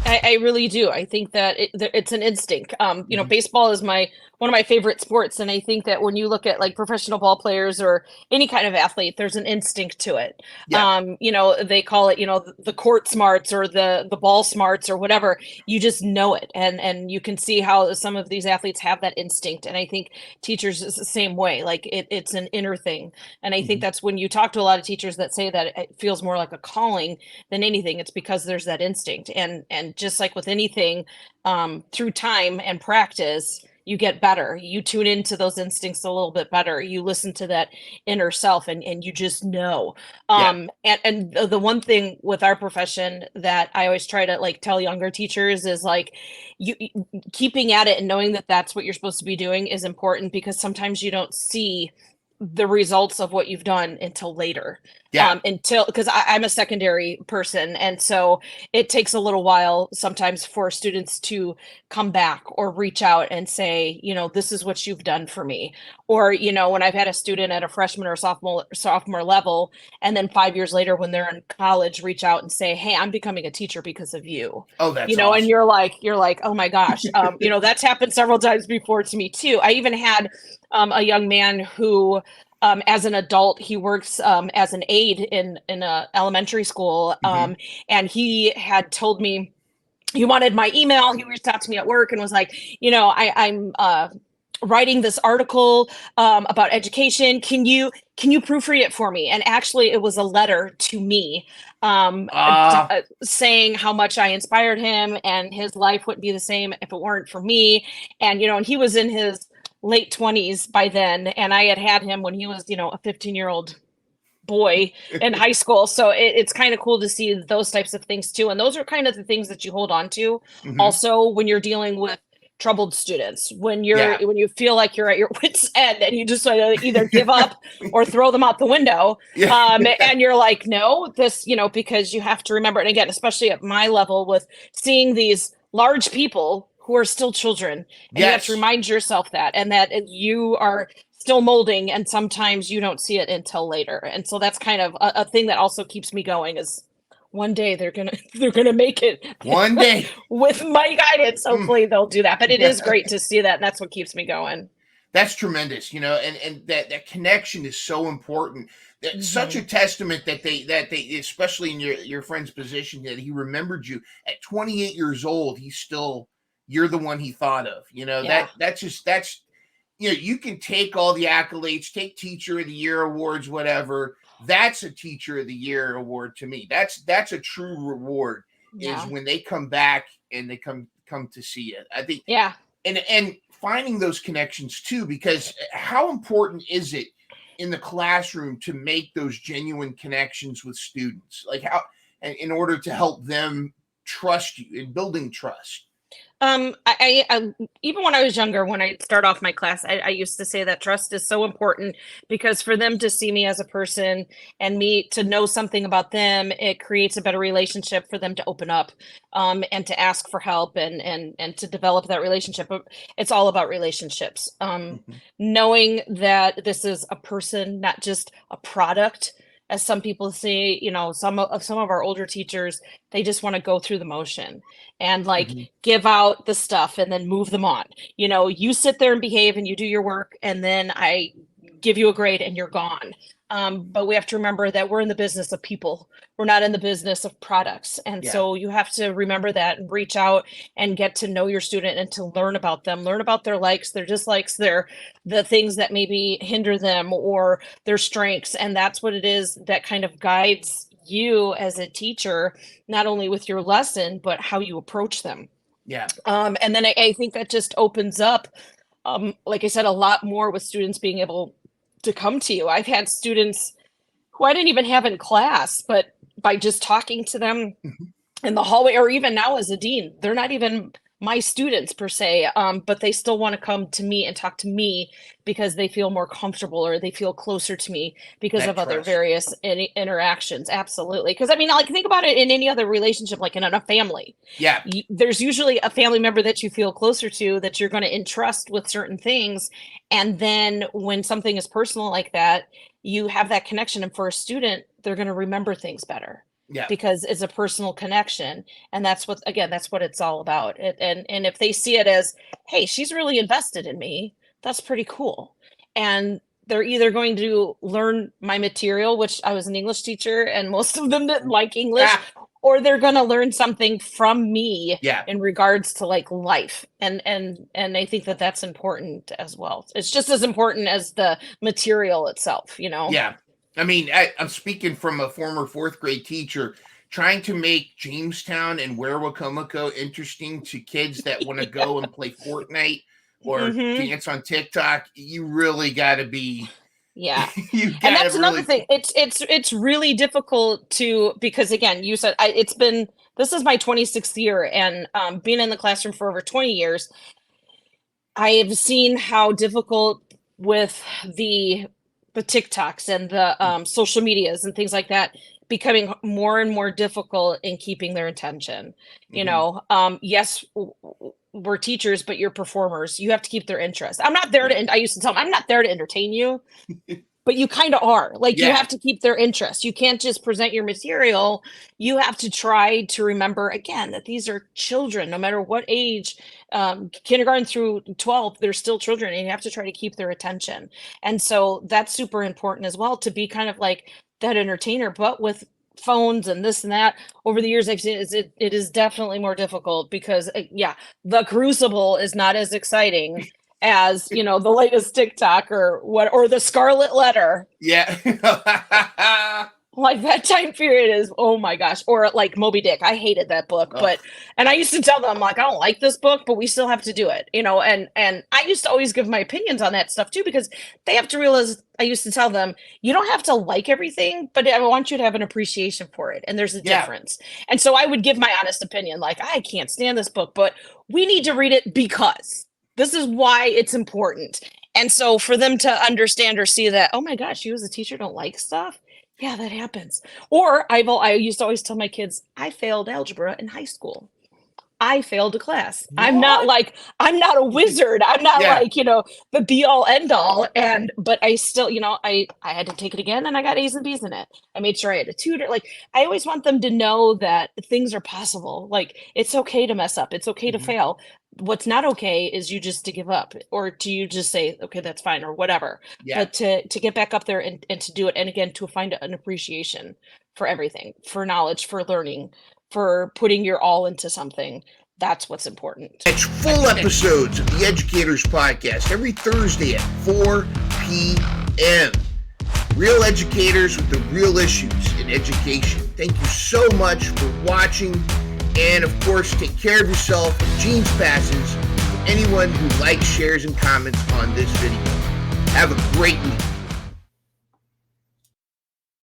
I really do. I think that it's an instinct. Baseball is one of my favorite sports, and I think that when you look at like professional ball players or any kind of athlete, there's an instinct to it. Yeah. They call it, the court smarts or the ball smarts or whatever. You just know it, and you can see how some of these athletes have that instinct. And I think teachers is the same way. Like it's an inner thing, and I think Mhm. that's when you talk to a lot of teachers that say that it feels more like a calling than anything. It's because there's that instinct, and just like with anything, through time and practice, you get better. You tune into those instincts a little bit better. You listen to that inner self, and you just know. Yeah. And the one thing with our profession that I always try to like tell younger teachers is like, you keeping at it and knowing that that's what you're supposed to be doing is important, because sometimes you don't see the results of what you've done until later. Yeah. Because I'm a secondary person, and so it takes a little while sometimes for students to come back or reach out and say, this is what you've done for me. Or, when I've had a student at a freshman or sophomore level, and then 5 years later when they're in college, reach out and say, hey, I'm becoming a teacher because of you. Oh, that's And awesome. you're like, oh my gosh. That's happened several times before to me too. I even had a young man who, as an adult, he works as an aide in a elementary school, Hmm. and he had told me he wanted my email. He reached out to me at work and was like, I'm writing this article about education. Can you proofread it for me? And actually, it was a letter to me, Uh, saying how much I inspired him, and his life wouldn't be the same if it weren't for me. And he was in his late 20s by then, and I had him when he was, a 15-year-old boy in high school. So it's kind of cool to see those types of things too. And those are kind of the things that you hold on to hmm. also when you're dealing with troubled students, when Yeah. you feel like you're at your wits end and you just want to either give up or throw them out the window. Yeah. And you're like, no, this, because you have to remember. And again, especially at my level, with seeing these large people who are still children, and you have to Yes. remind yourself that, and that you are still molding, and sometimes you don't see it until later. And so that's kind of a thing that also keeps me going, is one day they're gonna they're gonna make it. One day. With my guidance, Mm. hopefully they'll do that. But it is great to see that, and that's what keeps me going. That's tremendous, and that connection is so important. That's such a Hmm. testament that they especially in your friend's position, that he remembered you at 28 years old. He's still You're the one he thought of. Yeah. That's you can take all the accolades, take teacher of the year awards, whatever. That's a teacher of the year award to me. That's a true reward, is Yeah. when they come back and they come to see it. I think, Yeah. and finding those connections too, because how important is it in the classroom to make those genuine connections with students, like how, and in order to help them trust you, in building trust. I even when I was younger, when I start off my class, I used to say that trust is so important, because for them to see me as a person and me to know something about them, it creates a better relationship for them to open up, and to ask for help, and to develop that relationship. But it's all about relationships. Mhm. Knowing that this is a person, not just a product. As some people say, some of our older teachers, they just want to go through the motion and like Mhm. give out the stuff and then move them on. You sit there and behave and you do your work, and then I give you a grade and you're gone. But we have to remember that we're in the business of people. We're not in the business of products. And Yeah. so you have to remember that and reach out and get to know your student and to learn about them, learn about their likes, their dislikes, the things that maybe hinder them, or their strengths. And that's what it is that kind of guides you as a teacher, not only with your lesson, but how you approach them. Yeah. And then I think that just opens up, like I said, a lot more with students being able to come to you. I've had students who I didn't even have in class, but by just talking to them Mhm. in the hallway, or even now as a dean, they're not even my students per se, but they still want to come to me and talk to me because they feel more comfortable, or they feel closer to me because That of other trust. various interactions. Absolutely. Because I mean, like, think about it in any other relationship, like in a family. Yeah. There's usually a family member that you feel closer to, that you're going to entrust with certain things. And then when something is personal like that, you have that connection. And for a student, they're going to remember things better. Yeah. because it's a personal connection. And that's what, again, that's what it's all about. And if they see it as, hey, she's really invested in me, that's pretty cool. And they're either going to learn my material, which I was an English teacher and most of them didn't like English, or they're going to learn something from me Yeah. in regards to like life. And I think that that's important as well. It's just as important as the material itself, you know? Yeah. I mean, I'm speaking from a former fourth grade teacher. Trying to make Jamestown and Werowocomoco interesting to kids that want to go and play Fortnite or dance on TikTok, you really got to be. Yeah. You And got that's to another really. thing. It's really difficult to, because again, you said this is my 26th year, and being in the classroom for over 20 years, I have seen how difficult with the TikToks and the social medias and things like that becoming more and more difficult in keeping their attention. You know, yes, we're teachers, but you're performers. You have to keep their interest. I'm not there to, I used to tell them, I'm not there to entertain you, but you kind of are. Like, you have to keep their interest. You can't just present your material. You have to try to remember, again, that these are children, no matter what age, kindergarten through 12, they're still children, and you have to try to keep their attention. And so that's super important as well, to be kind of like that entertainer, but with phones and this and that. Over the years, I've seen it is definitely more difficult because the crucible is not as exciting as, you know, the latest TikTok or the Scarlet Letter. Yeah. Like, that time period is, oh my gosh. Or like Moby Dick. I hated that book, and I used to tell them, like, I don't like this book, but we still have to do it, you know. And I used to always give my opinions on that stuff too, because they have to realize, I used to tell them, you don't have to like everything, but I want you to have an appreciation for it. And there's a difference. And so I would give my honest opinion, like, I can't stand this book, but we need to read it because this is why it's important. And so for them to understand or see that, oh my gosh, you as a teacher don't like stuff. Yeah, that happens. Or I used to always tell my kids, I failed algebra in high school. I failed a class. I'm not a wizard. I'm not like, you know, the be all end all. But I still, you know, I had to take it again, and I got A's and B's in it. I made sure I had a tutor. Like, I always want them to know that things are possible. Like, it's okay to mess up. It's okay to fail. What's not okay is you just to give up, or to you just say, okay, that's fine, or whatever. But to get back up there and to do it. And again, to find an appreciation for everything, for knowledge, for learning, for putting your all into something. That's what's important. It's full episodes of the Educators podcast every Thursday at 4 p.m. Real educators with the real issues in education. Thank you so much for watching. And of course, take care of yourself. Jeans passes to anyone who likes, shares, and comments on this video. Have a great week.